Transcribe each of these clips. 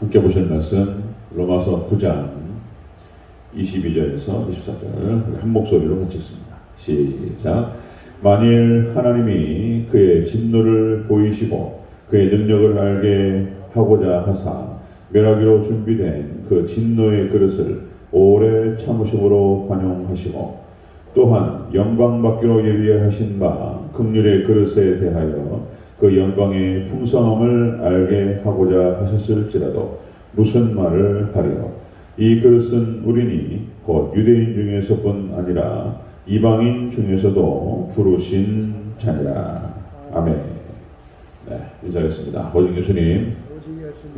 함께 보실 말씀 로마서 9장 22절에서 24절 한 목소리로 같이 읽습니다. 시작. 만일 하나님이 그의 진노를 보이시고 그의 능력을 알게 하고자 하사 멸하기로 준비된 그 진노의 그릇을 오래 참으심으로 관용하시고 또한 영광 받기로 예비하신 바 긍휼의 그릇에 대하여 그 영광의 풍성함을 알게 하고자 하셨을지라도 무슨 말을 하리요. 이 그릇은 우리니 곧 유대인 중에서뿐 아니라 이방인 중에서도 부르신 자니라. 아멘. 네, 인사하겠습니다. 보증 예수님,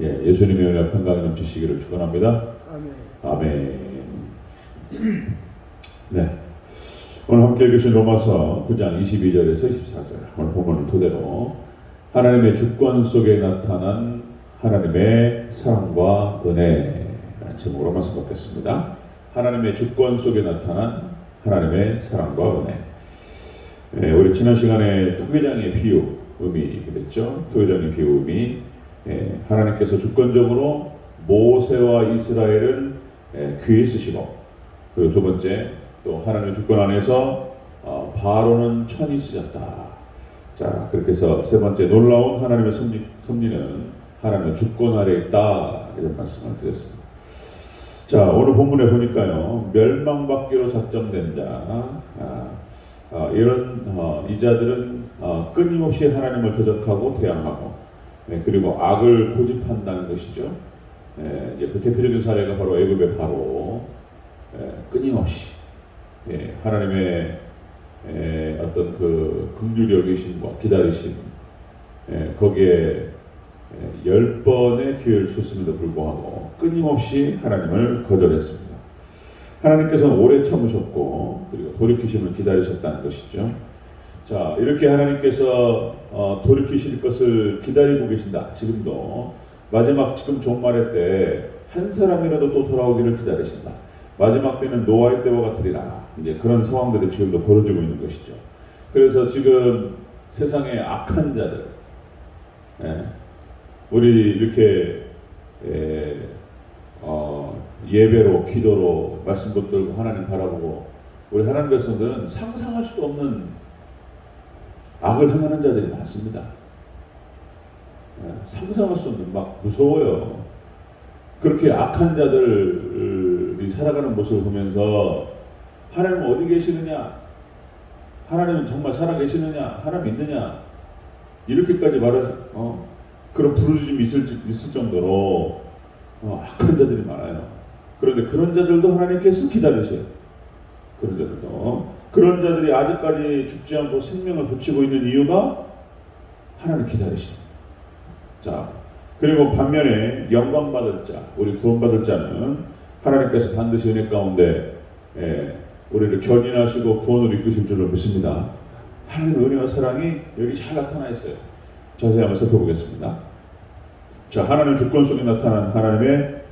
예수님의 은혜와 평강이 넘치시기를 축원합니다. 아멘. 네, 오늘 함께 읽으신 로마서 9장 22절에서 24절 오늘 본문을 토대로 하나님의 주권 속에 나타난 하나님의 사랑과 은혜라는 제목으로 말씀 받겠습니다. 하나님의 주권 속에 나타난 하나님의 사랑과 은혜. 네, 우리 지난 시간에 토기장의 비유음이 그랬죠. 토기장의 비유음이 하나님께서 주권적으로 모세와 이스라엘을 귀에 쓰시고, 그리고 두 번째 또 하나님의 주권 안에서 바로는 천이 쓰였다. 자, 그렇게 해서 세 번째 놀라운 하나님의 섭리는 하나님의 주권 아래 있다, 이런 말씀을 드렸습니다. 자, 오늘 본문에 보니까요, 멸망받기로 작정된 자, 이런 이자들은 끊임없이 하나님을 대적하고 대항하고, 그리고 악을 고집한다는 것이죠. 이제 그 대표적인 사례가 바로 애굽의 바로, 끊임없이 하나님의 어떤 그 긍휼히 여기심과 기다리심, 거기에 10번의 기회를 줬음에도 불구하고 끊임없이 하나님을 거절했습니다. 하나님께서는 오래 참으셨고 그리고 돌이키심을 기다리셨다는 것이죠. 자, 이렇게 하나님께서 돌이키실 것을 기다리고 계신다. 지금도 마지막 지금 종말의 때 한 사람이라도 또 돌아오기를 기다리신다. 마지막 때는 노아의 때와 같으리라. 이제 그런 상황들이 지금도 벌어지고 있는 것이죠. 그래서 지금 세상의 악한 자들, 우리 이렇게 예배로 기도로 말씀 붙들고 하나님 바라보고 우리 하나님 백성들은 상상할 수도 없는 악을 행하는 자들이 많습니다. 상상할 수 없는, 막 무서워요. 그렇게 악한 자들이 살아가는 모습을 보면서 하나님은 어디 계시느냐, 하나님은 정말 살아계시느냐, 하나님 있느냐, 이렇게까지 그런 부르짖음이 있을 정도로 악한 자들이 많아요. 그런데 그런 자들도 하나님께서 기다리세요. 그런 자들이 아직까지 죽지 않고 생명을 붙이고 있는 이유가 하나님 기다리십니다. 자, 그리고 반면에 영광받을 자, 우리 구원받을 자는 하나님께서 반드시 은혜 가운데 우리를 견인하시고 구원으로 이끄실 줄로 믿습니다. 하나님의 은혜와 사랑이 여기 잘 나타나 있어요. 자세히 한번 살펴보겠습니다. 자, 하나님 주권 속에 나타난 하나님의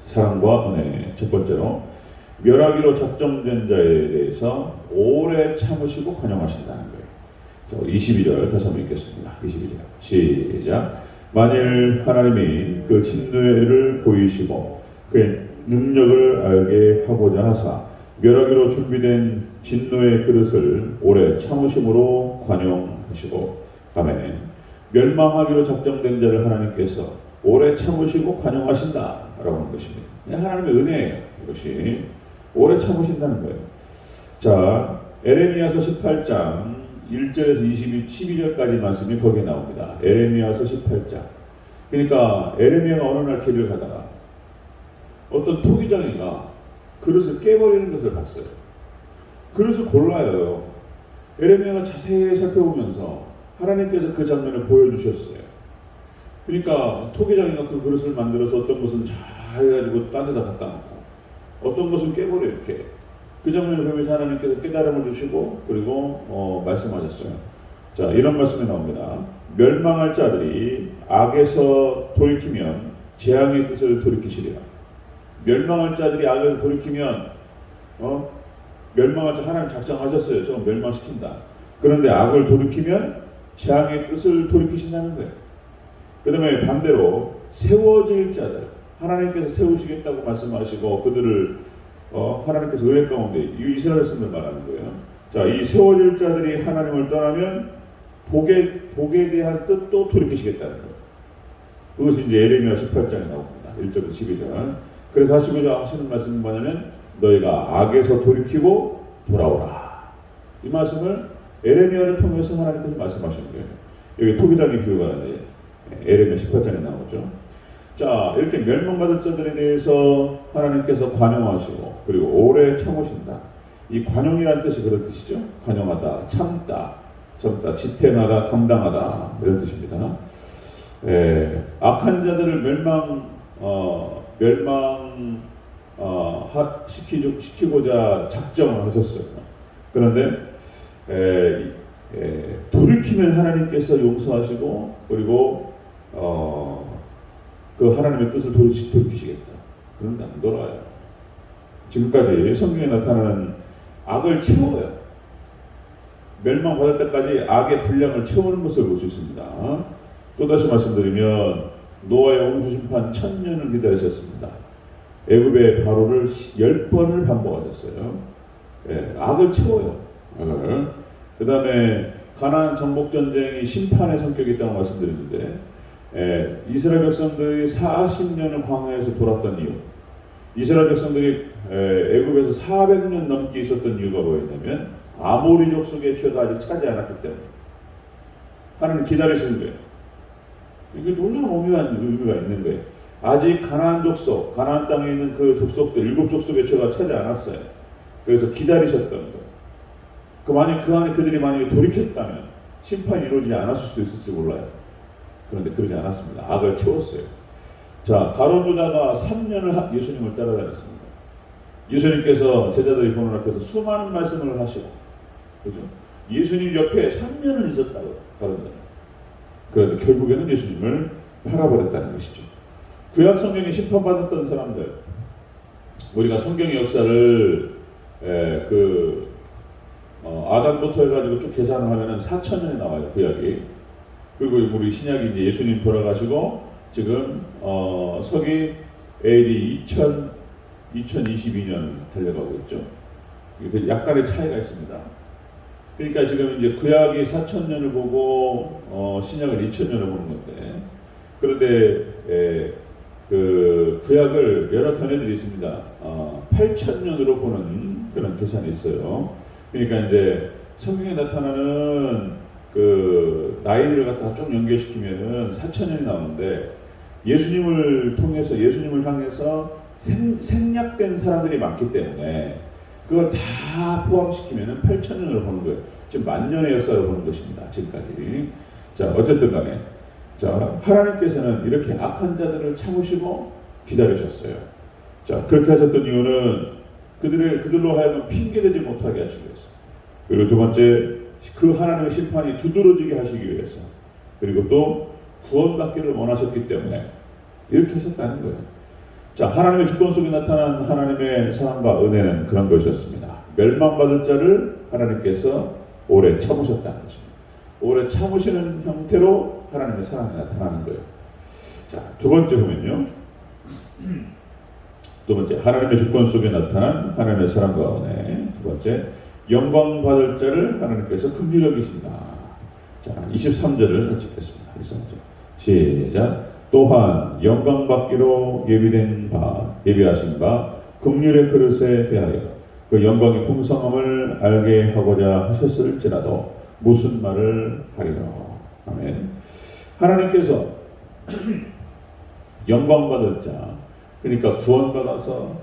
사랑과 은혜. 첫 번째로 멸하기로 작정된 자에 대해서 오래 참으시고 관용하신다는 거예요. 자, 22절 다시 한번 읽겠습니다. 22절 시작. 만일 하나님이 그 진노를 보이시고 그의 능력을 알게 하고자 하사 멸하기로 준비된 진노의 그릇을 오래 참으심으로 관용하시고, 아멘. 멸망하기로 작정된 자를 하나님께서 오래 참으시고 관용하신다라고 하는 것입니다. 하나님의 은혜예요. 이것이 오래 참으신다는 거예요. 자, 에레미야서 18장 1절에서 12절까지 말씀이 거기에 나옵니다. 에레미야서 18장. 그러니까 에레미야가 어느 날 길을 가다가 어떤 토기장이가 그릇을 깨버리는 것을 봤어요. 그릇을 골라요. 에레미야가 자세히 살펴보면서 하나님께서 그 장면을 보여주셨어요. 그러니까 토기장이가 그 그릇을 만들어서 어떤 것은 잘 해가지고 딴 데다 갖다 놓고 어떤 것은 깨버려 이렇게. 그 장면을 보면서 하나님께서 깨달음을 주시고 그리고 말씀하셨어요. 자, 이런 말씀이 나옵니다. 멸망할 자들이 악에서 돌이키면 재앙의 뜻을 돌이키시리라. 멸망할 자들이 악에서 돌이키면 멸망할 자 하나님 작정하셨어요. 저거 멸망시킨다. 그런데 악을 돌이키면 재앙의 뜻을 돌이키신다는 거예요. 그 다음에 반대로 세워질 자들, 하나님께서 세우시겠다고 말씀하시고 그들을 하나님께서 은혜 가운데 이스라엘 백성들 말하는 거예요. 자, 이 세워질 자들이 하나님을 떠나면 복에 대한 뜻도 돌이키시겠다는 거예요. 그것이 이제 에레미야 18장에 나옵니다. 1절부터 12절. 그래서 하시고자 하시는 말씀이 뭐냐면 너희가 악에서 돌이키고 돌아오라. 이 말씀을 에레미야를 통해서 하나님께서 말씀하시는 거예요. 여기 토기장의 비유가 에레미야 18장에 나오죠. 자, 이렇게 멸망받을 자들에 대해서 하나님께서 관용하시고 그리고 오래 참으신다. 이 관용이라는 뜻이 그런 뜻이죠. 관용하다, 참다, 지탱하다, 감당하다 이런 뜻입니다. 악한 자들을 시키고자 작정을 하셨어요. 그런데 돌이키면 하나님께서 용서하시고 그리고 그 하나님의 뜻을 돌이키시겠다. 그런데 안 돌아와요. 지금까지 성경에 나타나는 악을 채워요. 멸망받을 때까지 악의 분량을 채우는 것을 볼 수 있습니다. 또다시 말씀드리면 노아의 홍수심판 1000년을 기다리셨습니다. 애굽의 바로를 10번을 반복하셨어요. 악을 채워요. 그 다음에 가나안 정복전쟁이 심판의 성격이 있다고 말씀드렸는데 이스라엘 백성들이 40년을 광야에서 돌았던 이유, 이스라엘 백성들이 애굽에서 400년 넘게 있었던 이유가 뭐였냐면 아모리 족속의 죄가 아직 차지 않았기 때문에 하나님 기다리시는 거예요. 이게 놀라운 의미가 있는 거예요. 아직 가나안 족속, 가나안 땅에 있는 그 족속들 7족속의 죄가 차지 않았어요. 그래서 기다리셨던 거예요. 그 안에 그들이 만약에 돌이켰다면 심판이 이루어지지 않았을 수도 있을지 몰라요. 그런데 그러지 않았습니다. 악을 채웠어요. 자, 가룟 유다가 3년을 예수님을 따라다녔습니다. 예수님께서 제자들이 보는 앞에서 수많은 말씀을 하시고, 그죠? 예수님 옆에 3년을 있었다고 가룟 유다. 그런데 결국에는 예수님을 팔아버렸다는 것이죠. 구약 성경에 심판받았던 사람들, 우리가 성경의 역사를 아담부터 해가지고 쭉 계산을 하면은 4000년이 나와요, 구약이. 그리고 우리 신약이 이제 예수님 돌아가시고 지금 서기 AD 2022년 달려가고 있죠. 약간의 차이가 있습니다. 그러니까 지금 이제 구약이 4000년을 보고 신약을 2000년을 보는 건데, 그런데 그 구약을 여러 견해들이 있습니다. 8000년으로 보는 그런 계산이 있어요. 그러니까 이제 성경에 나타나는 그 나이를 갖다가 쭉 연결시키면은 4000년이 나오는데, 예수님을 통해서 예수님을 향해서 생략된 사람들이 많기 때문에 그걸 다 포함시키면은 8000년을 보는 거예요. 지금 만년의 역사를 보는 것입니다. 지금까지. 자, 어쨌든 간에 자, 하나님께서는 이렇게 악한 자들을 참으시고 기다리셨어요. 자, 그렇게 하셨던 이유는 그들로 하여금 핑계대지 못하게 하시기 위해서, 그리고 두 번째, 그 하나님의 심판이 두드러지게 하시기 위해서, 그리고 또 구원받기를 원하셨기 때문에 이렇게 하셨다는 거예요. 자, 하나님의 주권 속에 나타난 하나님의 사랑과 은혜는 그런 것이었습니다. 멸망받을 자를 하나님께서 오래 참으셨다는 것입니다. 오래 참으시는 형태로 하나님의 사랑이 나타나는 거예요. 자, 두 번째 보면요. 두 번째, 하나님의 주권 속에 나타난 하나님의 사랑과 은혜. 두 번째, 영광 받을 자를 하나님께서 긍휼히 여기신다. 자, 23절을 찍겠습니다. 23절. 시작. 또한 영광 받기로 예비하신 바 긍휼의 그릇에 대하여 그 영광의 풍성함을 알게 하고자 하셨을지라도 무슨 말을 하리라. 아멘. 하나님께서 영광 받을 자, 그러니까 구원받아서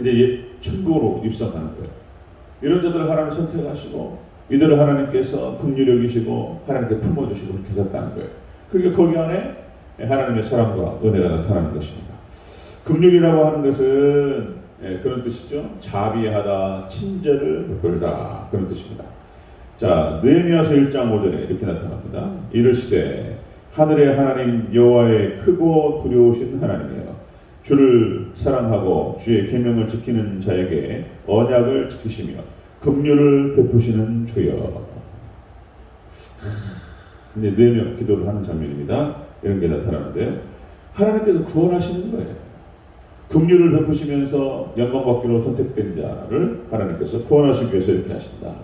이제 천국으로 입성하는 거예요. 이런 자들을 하나님 선택하시고 이들을 하나님께서 긍휼히 여기시고 하나님께 품어주시고 그렇게 하셨다는 거예요. 그러니까 거기 안에 하나님의 사랑과 은혜가 나타나는 것입니다. 긍휼이라고 하는 것은 그런 뜻이죠. 자비하다, 친절을 베풀다, 그런 뜻입니다. 자, 느헤미야서 1장 5절에 이렇게 나타납니다. 이르시되 하늘의 하나님 여호와의 크고 두려우신 하나님이여, 주를 사랑하고 주의 계명을 지키는 자에게 언약을 지키시며 긍휼을 베푸시는 주여. 이제 느헤미야 기도를 하는 장면입니다. 이런 게 나타나는데요. 하나님께서 구원하시는 거예요. 긍휼을 베푸시면서 영광받기로 선택된 자를 하나님께서 구원하시기 위해서 이렇게 하신다.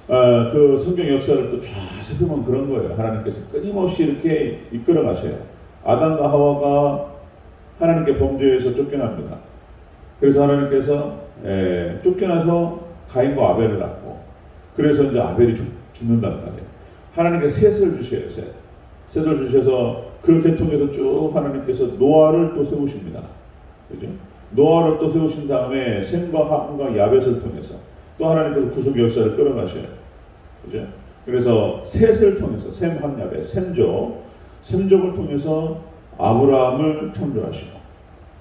그 성경 역사를 또 쫙 살펴보면 그런 거예요. 하나님께서 끊임없이 이렇게 이끌어 가셔요. 아담과 하와가 하나님께 범죄해서 쫓겨납니다. 그래서 하나님께서 쫓겨나서 가인과 아벨을 낳고, 그래서 이제 아벨이 죽는단 말이에요. 하나님께서 셋을 주셔요. 셋을 주셔서 그렇게 통해서 쭉 하나님께서 노아를 또 세우십니다. 그죠? 노아를 또 세우신 다음에 셈과 함과 야벳을 통해서 또 하나님께서 구속 역사를 끌어가셔요. 그죠? 그래서 셋을 통해서 셈, 함, 야벳, 셈족을 통해서 아브라함을 창조하시고,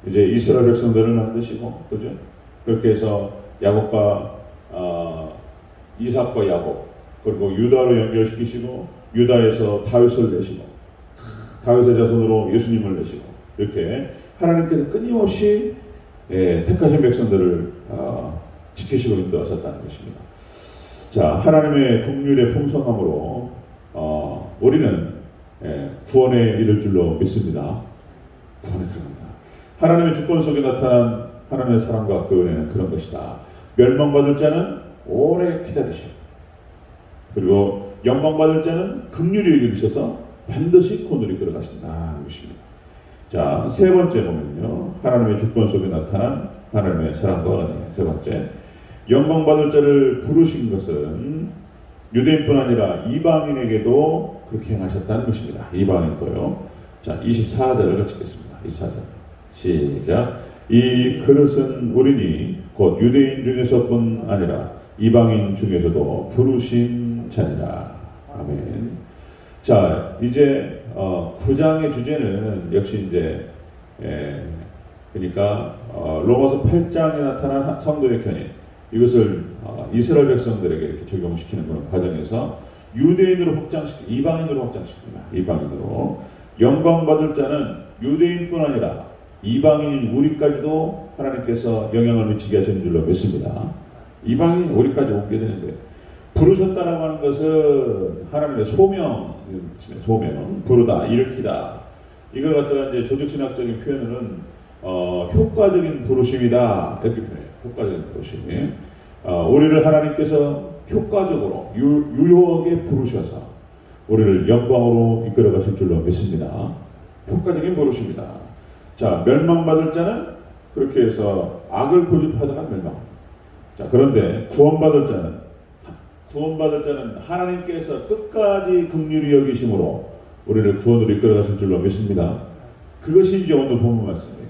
이제 이스라엘 백성들을 만드시고, 그죠? 그렇게 해서 야곱과 이삭과 야곱, 그리고 유다로 연결시키시고, 유다에서 다윗을 내시고, 다윗의 자손으로 예수님을 내시고, 이렇게 하나님께서 끊임없이 택하신 백성들을 지키시고 인도하셨다는 것입니다. 자, 하나님의 긍휼의 풍성함으로 우리는 구원에 이를 줄로 믿습니다. 구원에 들어갑니다. 하나님의 주권 속에 나타난 하나님의 사랑과 그 은혜는 그런 것이다. 멸망받을 자는 오래 기다리시고, 그리고 영광받을 자는 긍휼히 여기셔서 반드시 구원을 이끌어 가신다는 것입니다. 자, 세 번째 보면요, 하나님의 주권 속에 나타난 하나님의 사랑과 은혜. 세 번째, 영광받을 자를 부르신 것은 유대인뿐 아니라 이방인에게도 그렇게 행하셨다는 것입니다. 이방인도요. 자, 24절을 같이 읽겠습니다. 24절 시작. 이 그릇은 우리니 곧 유대인 중에서뿐 아니라 이방인 중에서도 부르신 자니라. 아멘. 자, 이제 9장의 주제는 역시 이제 그러니까 로마서 8장에 나타난 성도의 견인, 이것을 이스라엘 백성들에게 이렇게 적용시키는 그런 과정에서 유대인으로 확장시키고 이방인으로 확장시킵니다. 이방인으로. 영광받을 자는 유대인뿐 아니라 이방인인 우리까지도 하나님께서 영향을 미치게 하시는 줄로 믿습니다. 이방인 우리까지 오게 되는데, 부르셨다라고 하는 것은 하나님의 소명, 부르다, 일으키다. 이걸 갖다가 이제 조직신학적인 표현으로는 효과적인 부르심이다, 이렇게 표현해요. 효과적인 부르심이. 우리를 하나님께서 효과적으로 유효하게 부르셔서 우리를 영광으로 이끌어 가실 줄로 믿습니다. 효과적인 부르심이다. 자, 멸망받을 자는 그렇게 해서 악을 고집하다가 멸망합니다. 자, 그런데 구원받을 자는 하나님께서 끝까지 긍휼히 여기심으로 우리를 구원으로 이끌어 가실 줄로 믿습니다. 그것이 이제 오늘 본문 말씀이에요.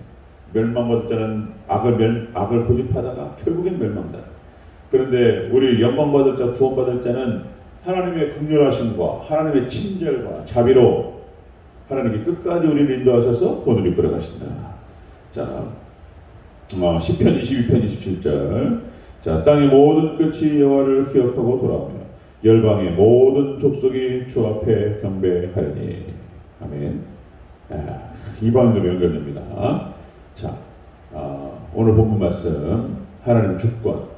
멸망받을 자는 악을 고집하다가 결국엔 멸망다. 그런데 우리 영광받을 자, 구원받을 자는 하나님의 긍휼하심과 하나님의 친절과 자비로 하나님이 끝까지 우리를 인도하셔서 구원으로 이끌어 가신다. 자, 시편 22편 27절. 자, 땅의 모든 끝이 여호와를 기억하고 돌아오며 열방의 모든 족속이 주 앞에 경배하리니. 아멘. 이방인으로 연결됩니다. 자, 오늘 본문 말씀, 하나님의 주권,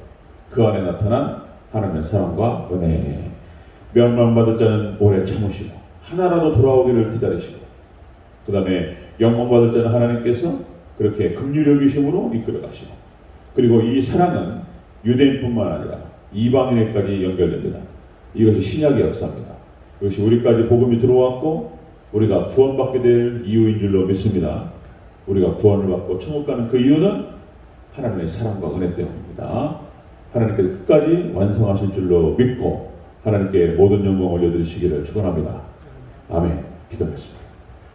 그 안에 나타난 하나님의 사랑과 은혜. 멸망받을 자는 오래 참으시고 하나라도 돌아오기를 기다리시고, 그 다음에 영광받을 자는 하나님께서 그렇게 긍휼히 여기심으로 이끌어 가시고, 그리고 이 사랑은 유대인뿐만 아니라 이방인에까지 연결됩니다. 이것이 신약의 역사입니다. 이것이 우리까지 복음이 들어왔고 우리가 구원받게 될 이유인 줄로 믿습니다. 우리가 구원을 받고 천국 가는 그 이유는 하나님의 사랑과 은혜 때문입니다. 하나님께서 끝까지 완성하실 줄로 믿고 하나님께 모든 영광을 올려드리시기를 축원합니다. 아멘. 기도하겠습니다.